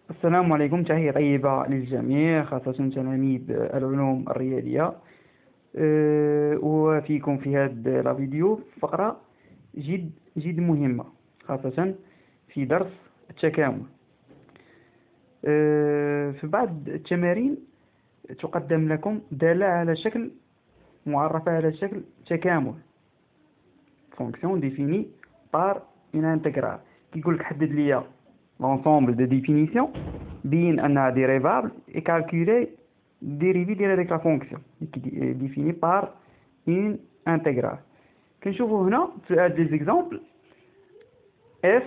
السلام عليكم، تحية طيبة للجميع خاصة تلاميذ العلوم الرياضية. وفيكم في هذا الفيديو فقرة جد مهمة خاصة في درس التكامل. في بعض التمارين تقدم لكم دالة على شكل معرفة على شكل تكامل fonction définie par une intégrale. كيقول لك حدد لي l'ensemble de définitions بين أنها dérivable et calculer dérivé ديال هذيك la fonction définie par une intégrale. كنشوفوا هنا في هاد les exemples f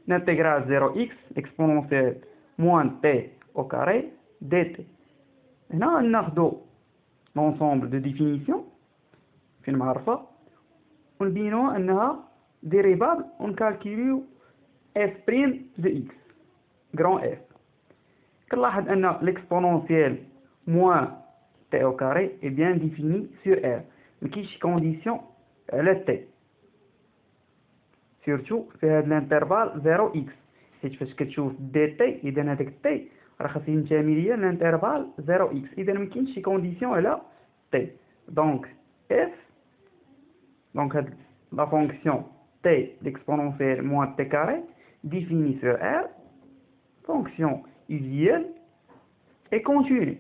l'intégrale 0x exponentielle moins t au carré dt. هنا ناخذوا l'ensemble de définitions في المعرفة ونبينوا أنها dérivable ونكالكيليو f' de x grand F. كنلاحظ أن l'exponentielle moins t au carré est bien définie sur R. مكاينش condition على t surtout في هذا الانترفال 0x، حيت فاش كتشوف dt إذا هذاك t راه خاص ينتمي ليا للانترفال 0x، إذا مكاينش condition على t. donc f donc la fonction t l'exponentielle moins t carré définie sur R, fonction usuelle et continue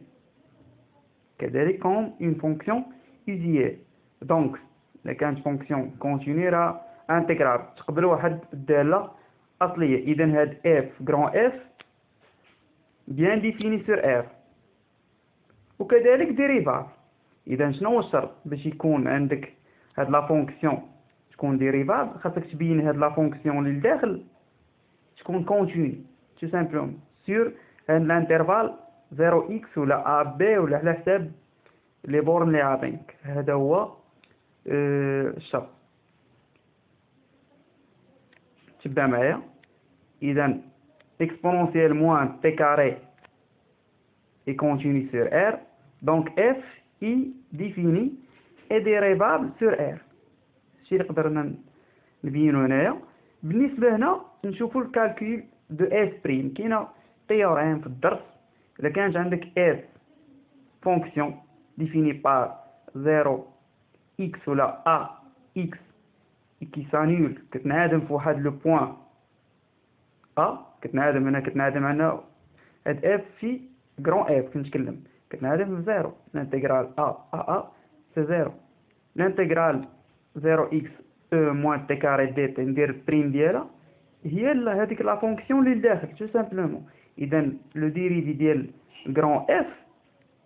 كذلك comme une fonction usuelle. donc إذا كانت fonction continue راه intégrable تقبل واحد الدالة أصلية. إذا هاد f grand F bien définie sur R وكذلك dérivable. إذا شنو هو الشرط باش يكون عندك هاد لا فونكسيون تكون dérivable؟ خاصك تبين هاد لا فونكسيون اللي لداخل تكون continue tout simplement sur l'intervalle 0x ولا AB ولا على حساب لي بورن اللي عاطينك. هذا هو الشرط. تبع معايا. إذا exponentielle moins t carré est continue sur R, donc f est défini et dérivable sur R. الشيء اللي قدرنا نبينو هنايا. بالنسبة هنا نشوفو الكالكول دو اف بريم. كاينة تيوريم في الدرس إذا كانت عندك اف فونكسيون ديفيني بار 0 اكس ولا ا اكس كي سانول كتنعدم في واحد لو بوين ا، كتنعدم هنا كتنعدم عندنا هاد اف في كرون اف كنتكلم كتنعدم في 0 الانتيغرال ا سي 0 الانتيغرال 0 اكس او موان تي كاري دي تي ندير بريم ديالها هي هذيك لا فونكسيون اللي لداخل تو سامبلومون. اذا لو ديريفي ديال كرون اف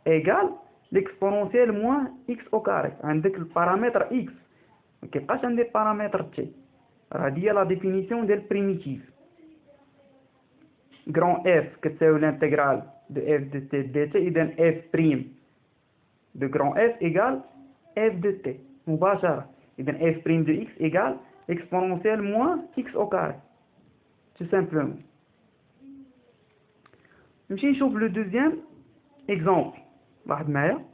ايغال ليكسبونونسيال موان اكس او كاري. عندك البارامتر اكس ما كيبقاش عندي البارامتر تي، راه هادي هي لا ديفينيسيون ديال بريميتيف. كرون اف كتساوي الانتيغرال دو اف دو تي دي تي. اذا اف بريم دو كرون اف ايغال اف دو تي مباشرة. إذا f' de x égale exponentielle moins x au carré tout simplement. نمشي نشوف le deuxième exemple. واحد معايا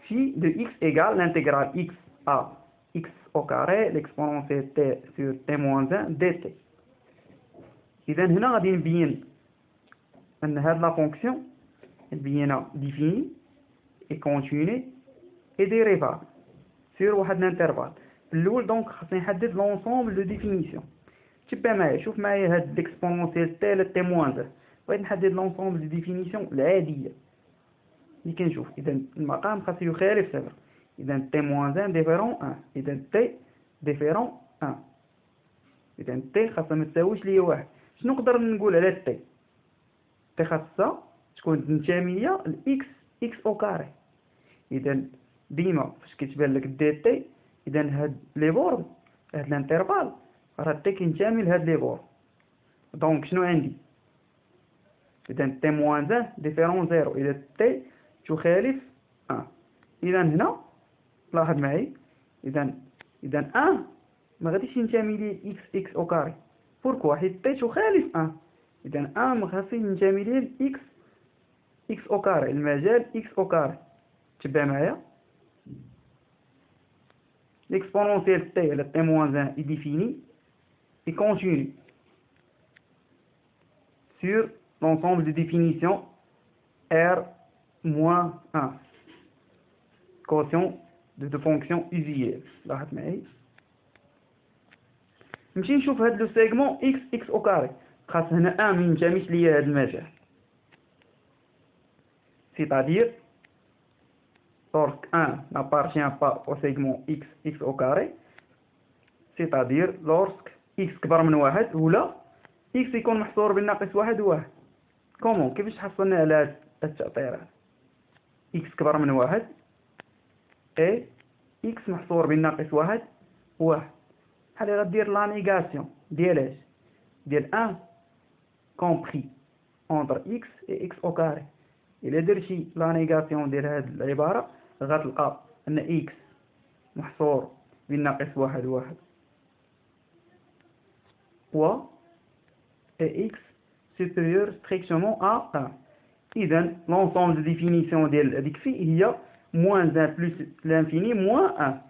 في de x égale l'intégrale x à x au carré l'exponentielle t sur t moins 1 dt. إذا هنا غادي نبين أن هاد لا فونكسيون نبينها définie et continue et dérivable sur واحد الانترفال. الاول دونك خاصني نحدد لونسومبل دو ديفينيسيون. تبع معايا شوف معايا هاد ليكسبونونسيال تي لا تي موان 2 بغيت نحدد لونسومبل دو ديفينيسيون العاديه اللي كنشوف. اذا المقام خاصو يخالف صفر. اذا تي موان 1 ديفيرون 1، اذا تي ديفيرون 1، اذا تي خاصها ما تساويش ليا واحد. شنو نقدر نقول على تي؟ تي خاصها تكون منتميه لاكس اكس او كاري. اذا ديما فاش كتبان لك دي تي اذا هاد لي بورد هاد الانترفال راه تي كينتمي لهاد لي بورد. دونك شنو عندي؟ اذا تي موان 1 ديفيرون 0، اذا تي تخالف 1. اذا هنا لاحظ معي اذا 1 ما غاديش ينتمي لي اكس اكس او كاري. بوركوا؟ حيت تي تخالف 1. اذا 1 ما خاصش ينتمي لي اكس اكس او كاري، المجال اكس او كاري. تبع معايا l'exponentielle t على t moins 1 est définie et continue. sur l'ensemble de définitions R moins 1 quotient de fonctions usuelles. لاحظ معي نمشي نشوف هذا لو سيغمون x au carré خاص هنا 1 ما ينتميش ليا هذا المجال c'est-à-dire lorsque 1 n'appartient pas au segment x au carré c'est-à-dire lorsque x كبر من واحد ولا x يكون محصور بالناقص واحد وواحد كومون كيفاش حصلنا على هاد التأطيرات x كبر من واحد et x محصور بالناقص واحد وواحد بحال غدير لا نيغاسيون ديال اش ديال 1 compris entre x et x au carré إلا درتي لا نيغاسيون ديال هاد العبارة غتلقى أن x محصور بالناقص واحد وواحد و et x supérieur strictement à 1 إذا l'ensemble de définition ديال هاديك في هي moins 1 plus l'infini moins 1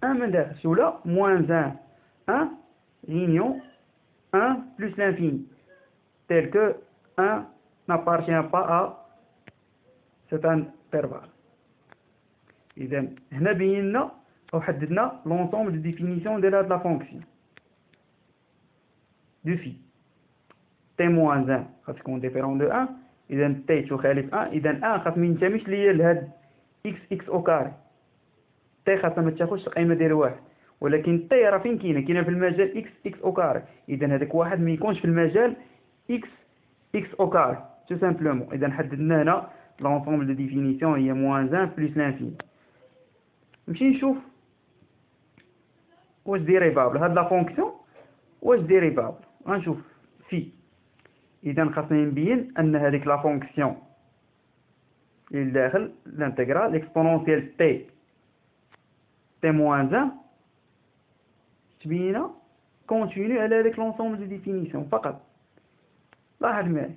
1 من داخل ولا moins 1 1 union 1 plus l'infini tel que 1 n'appartient pas à cet intervalle. إذا هنا بينا أو حددنا l'ensemble de définition de la fonction du phi t moins 1 خاص يكون différent de 1 إذا t تخالف 1 إذا 1 خاص ما ينتميش ليا لهاد x au carré t خاصها ما تاخذش القيمة ديال واحد ولكن t راه فين كاينة في المجال x au carré إذا هذاك واحد ما يكونش في المجال x au carré tout simplement. إذا حددنا هنا l'ensemble de définition هي moins 1 plus l'infini. نمشي نشوف واش ديريفابل هاد لا فونكسيون واش ديريفابل غنشوف في إذا خاصني نبين أن هذيك لا فونكسيون اللي داخل الانتغرال اكسبونونسيال t moins 1 تبينا كونتينيو على هذاك l'ensemble de définition فقط. لاحظ معايا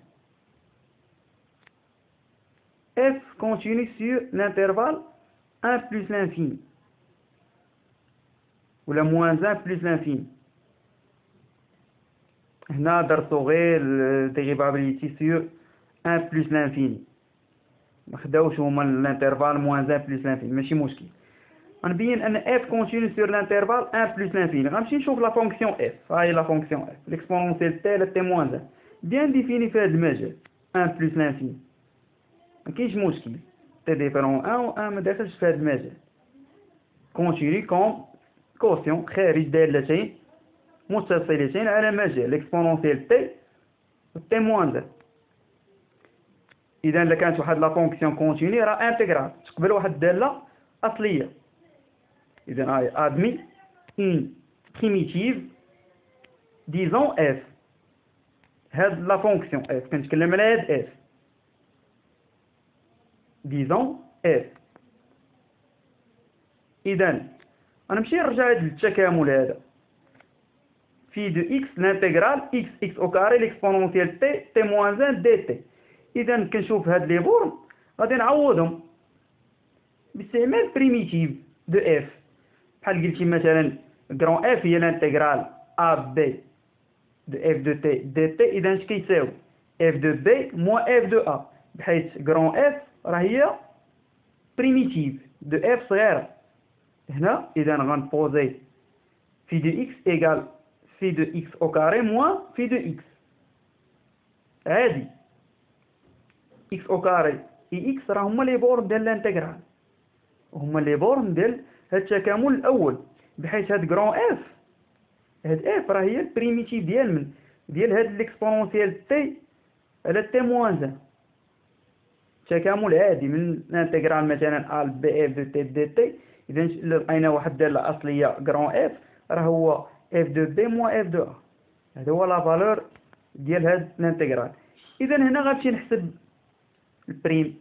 f continue sur l'intervalle 1 plus l'infini ou la moins 1 plus l'infini. هنا درسو غير dérivabilité sur 1 plus l'infini ما خداوش هما l'intervalle moins 1 plus l'infini ماشي مشكل. غنبين ان f continue sur l'intervalle 1 plus l'infini. غنمشي نشوف la fonction f هاي la fonction f l'exponentielle t la t moins 1 bien définie في هذا المجال 1 plus l'infini ما كاينش مشكل t différent 1 و 1 ما داخلش في هذا المجال continue comme quotient خارج دالتين متصلتين على مجال l'exponentielle t و t moins 1. إذا إلا كانت واحد لا فونكسيون كونتيني راه انتغرال تقبل واحد الدالة أصلية. إذا هاي admis une primitive disons f هاد لا فونكسيون f كنتكلم على هاد f disons f. إذا غنمشي نرجع هاد التكامل هذا في دو x l'intégral x au carré l'exponentielle t moins 1 dt. إذا كنشوف هاد لي بورن غادي نعوضهم باستعمال بريميتيف دو f بحال قلتي مثلا غران f هي l'intégral a b de f de t dt. إذا اش كيساوي f de b moins f de a بحيث غران f راه هي بريميتيف دو f صغيرة هنا. إذا غنبوزي في دو x égal في دو x au carré moins في دو x عادي x au carré et x راه هما لي بورن ديال الانتغرال هما لي بورن ديال هاد التكامل الأول بحيث هاد غران اف هاد اف راه هي البريميتيف ديال من ديال هاد ليكسبونونسيال تي على تي موان 1 تكامل عادي من الانتغرال مثلا ال بي اف دو تي دي تي. إذا لقينا واحد الدالة أصلية غران اف راه هو اف دو بي موان اف دو ا هذا هو لا فالور ديال هاد الانتغرال. إذا هنا غنمشي نحسب البريم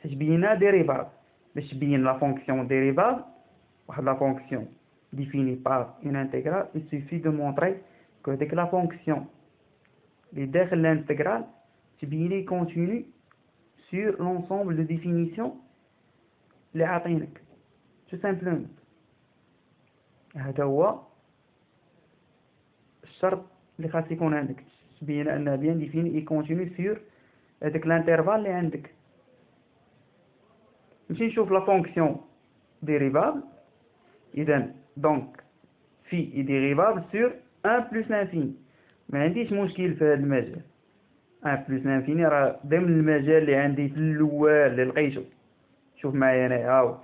حيت بينا ديريفاب باش تبين لا فونكسيون ديريفاب واحد لا فونكسيون définie par une intégrale. Il suffit de montrer que dès que la fonction est derrière l'intégrale تبيني continue sur l'ensemble de définitions اللي عاطينك tout simplement. هذا هو الشرط اللي خاص يكون عندك تبين انها بيان ديفيني اي كونتينيو سور هذاك الانترفال اللي عندك. نمشي نشوف لا فونكسيون ديريفابل. اذا دونك في اي ديريفابل سور 1 بلس لانفيني. ما عنديش مشكل في هذا المجال. 1 بلس لانفيني راه ضمن المجال اللي عندي في الاول اللي لقيته. شوف معايا هنايا هاو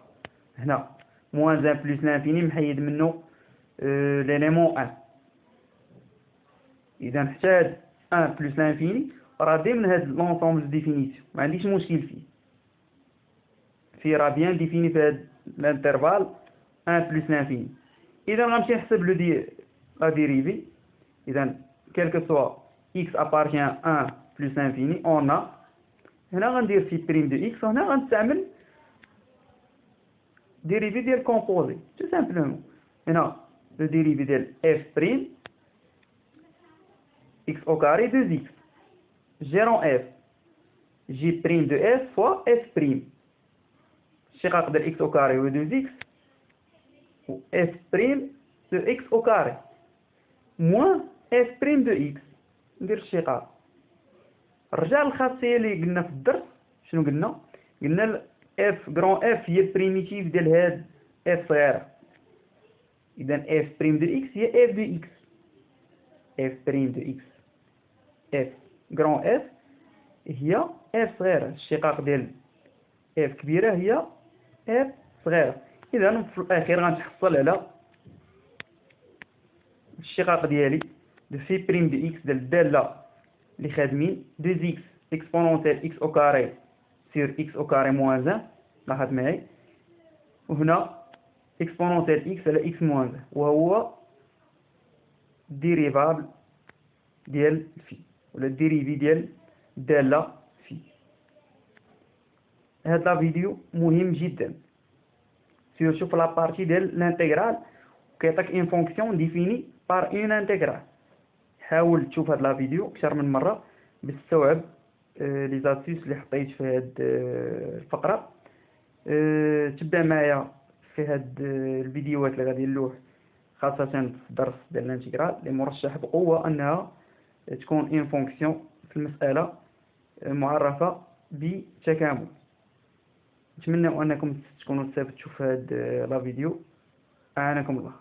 هنا موان 1 بلس لانفيني محيد منه ليليمون 1. اذا حتى هاد 1 بلس لانفيني راه ضمن هاد لونسومبل ديفينيسيون، ما عنديش مشكل فيه راه بيان ديفيني في هاد الانترفال 1 بلس لانفيني. اذا غنمشي نحسب لو لا ديريفي. اذا كالكو سوا x appartient 1 plus l'infini on a هنا غندير في بريم دو x وهنا غنستعمل ديريفي ديال كومبوزي تو سامبلومون. هنا لو ديريفي ديال f بريم x au carré de x gérant f j prime de f fois f prime شقاق ديال x au carré هو 2x و f prime de x au carré moins f prime de x. ندير الشقاق. رجع للخاصيه اللي قلنا في الدرس. شنو قلنا اف غران اف هي بريميتيف ديال هاد اف صغيره. اذا اف بريم دو اكس هي اف دو اكس. اف بريم دو اكس اف غران اف هي اف صغيره. الشقاق ديال اف كبيره هي اف صغيره. اذا في الاخير غنتحصل على الشقاق ديالي دو في بريم دو اكس ديال الداله اللي خادمين 2x اكسبونونتيل x au carré sur x au carré moins 1. لاحظ معي وهنا اكسبونونتيل x على x moins 1 وهو ديريفابل ديال في ولا الديريفي ديال الداله في. هذا الفيديو مهم جدا سيرتو في لا بارتي ديال لانتيغرال كيعطيك اون فونكسيون ديفيني بار اون انتيغرال. حاول تشوف هاد لا فيديو اكثر من مره باش تستوعب لي زاتيس اللي حطيت في هاد الفقره. تبع معايا في هاد الفيديوهات اللي غادي نلوح خاصه في الدرس ديال الانتيغرال اللي مرشح بقوه انها تكون اون فونكسيون في المساله معرفه بتكامل. نتمنى انكم تكونوا استفدتوا في هاد لا فيديو. اعانكم الله.